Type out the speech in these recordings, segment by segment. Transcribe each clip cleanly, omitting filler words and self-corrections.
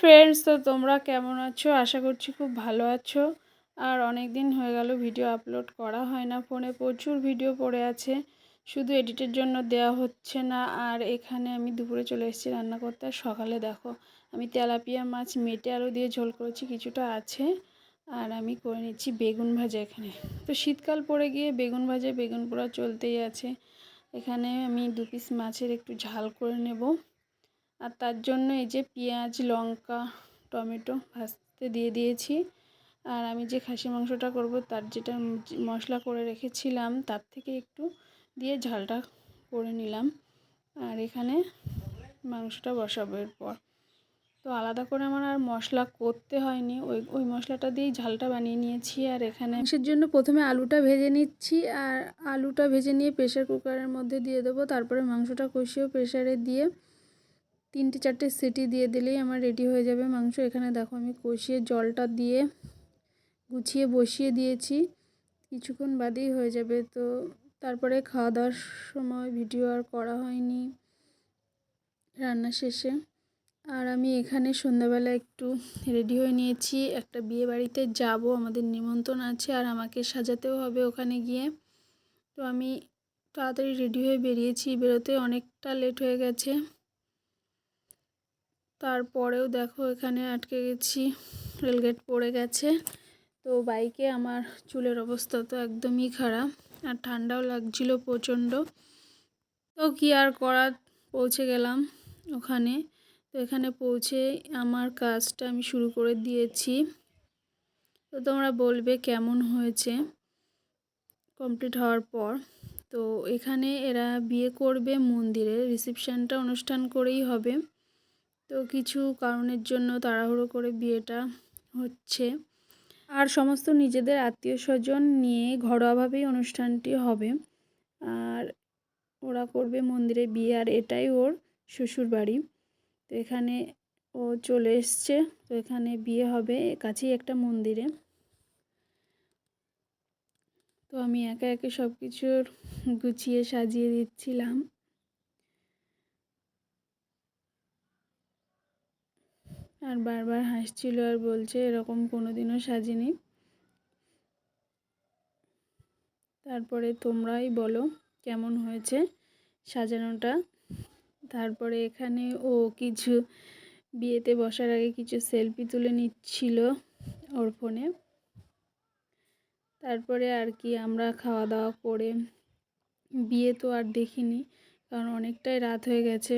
Friends, তো তোমরা কেমন আছো? আশা করছি খুব ভালো আছো। আর অনেক দিন হয়ে গেল ভিডিও আপলোড করা হয় না। ফোনে প্রচুর ভিডিও পড়ে আছে, শুধু এডিটের জন্য দেওয়া হচ্ছে না। আর এখানে আমি দুপুরে চলে এসেছি রান্না করতে। আর সকালে দেখো আমি তেলাপিয়া মাছ মেটে আলু দিয়ে ঝোল করেছি, কিছুটা আছে। আর আমি করে নিচ্ছি বেগুন ভাজা। এখানে তো শীতকাল পড়ে গিয়ে বেগুন ভাজা বেগুন পোড়া চলতেই আছে। এখানে আমি 2 পিস মাছের একটু ঝাল করে নেব। আর তার জন্য এই যে পেঁয়াজ, লঙ্কা, টমেটো ভাজতে দিয়ে দিয়েছি। আর আমি যে খাসি মাংসটা করব তার যেটা মশলা করে রেখেছিলাম তার থেকে একটু দিয়ে ঝালটা করে নিলাম। আর এখানে মাংসটা বসাবো এরপর। তো আলাদা করে আমার আর মশলা করতে হয়নি, ওই মশলাটা দিয়েই ঝালটা বানিয়ে নিয়েছি। আর এখানে মাংসের জন্য প্রথমে আলুটা ভেজে নিচ্ছি। আর আলুটা ভেজে নিয়ে প্রেশার কুকারের মধ্যে দিয়ে দেবো। তারপরে মাংসটা কষিয়েও প্রেশারে দিয়ে 3-4টে সিটি দিয়ে দিলেই আমার রেডি হয়ে যাবে মাংস। এখানে দেখো আমি কষিয়ে জলটা দিয়ে গুছিয়ে বসিয়ে দিয়েছি, কিছুক্ষণ বাদেই হয়ে যাবে। তো তারপরে খাওয়া দাওয়ার সময় ভিডিও আর করা হয়নি রান্না শেষে। আর আমি এখানে সন্ধ্যাবেলা একটু রেডি হয়ে নিয়েছি, একটা বিয়ে বাড়িতে যাব, আমাদের নিমন্ত্রণ আছে আর আমাকে সাজাতেও হবে ওখানে গিয়ে। তো আমি তাড়াতাড়ি রেডি হয়ে বেরিয়েছি, বেরোতে অনেকটা লেট হয়ে গেছে। তারপরেও দেখো এখানে আটকে গেছি, রেলগেট পড়ে গেছে। তো বাইকে আমার চুলের অবস্থা তো একদমই খারাপ, আর ঠান্ডাও লাগছিল প্রচণ্ড। তো কি আর করার, পৌঁছে গেলাম ওখানে। তো এখানে পৌঁছে আমার কাজটা আমি শুরু করে দিয়েছি। তো তোমরা বলবে কেমন হয়েছে কমপ্লিট হওয়ার পর। তো এখানে এরা বিয়ে করবে মন্দিরে, রিসেপশানটা অনুষ্ঠান করেই হবে। তো কিছু কারণের জন্য তাড়াহুড়ো করে বিয়েটা হচ্ছে। আর সমস্ত নিজেদের আত্মীয় স্বজন নিয়ে ঘরোয়াভাবেই অনুষ্ঠানটি হবে। আর ওরা করবে মন্দিরে বিয়ে, আর এটাই ওর শ্বশুর বাড়ি। তো এখানে ও চলে এসছে। তো এখানে বিয়ে হবে কাছেই একটা মন্দিরে। তো আমি একে একে সব কিছুর গুছিয়ে সাজিয়ে দিচ্ছিলাম। আর বারবার হাসছিল আর বলছে এরকম কোনোদিনও সাজিনি। তারপরে তোমরাই বলো কেমন হয়েছে সাজানোটা। তারপরে এখানে ও কিছু বিয়েতে বসার আগে কিছু সেলফি তুলে নিচ্ছিল ওর ফোনে। তারপরে আর কি আমরা খাওয়া দাওয়া করে, বিয়ে তো আর দেখিনি কারণ অনেকটাই রাত হয়ে গেছে,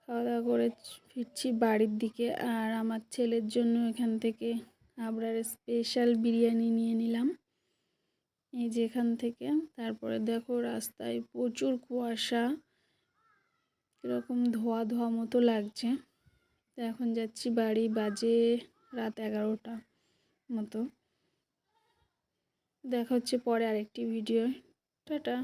খাওয়া দাওয়া করে ফিরছি বাড়ির দিকে। আর আমার ছেলের জন্য এখান থেকে আবরারের স্পেশাল বিরিয়ানি নিয়ে নিলাম এই যে এখান থেকে। তারপরে দেখো রাস্তায় প্রচুর কুয়াশা, এরকম ধোয়া ধোয়া মতো লাগছে। তো এখন যাচ্ছি বাড়ি, বাজে রাত 11টা মতো। দেখা হচ্ছে পরে আরেকটি ভিডিও। টাটা।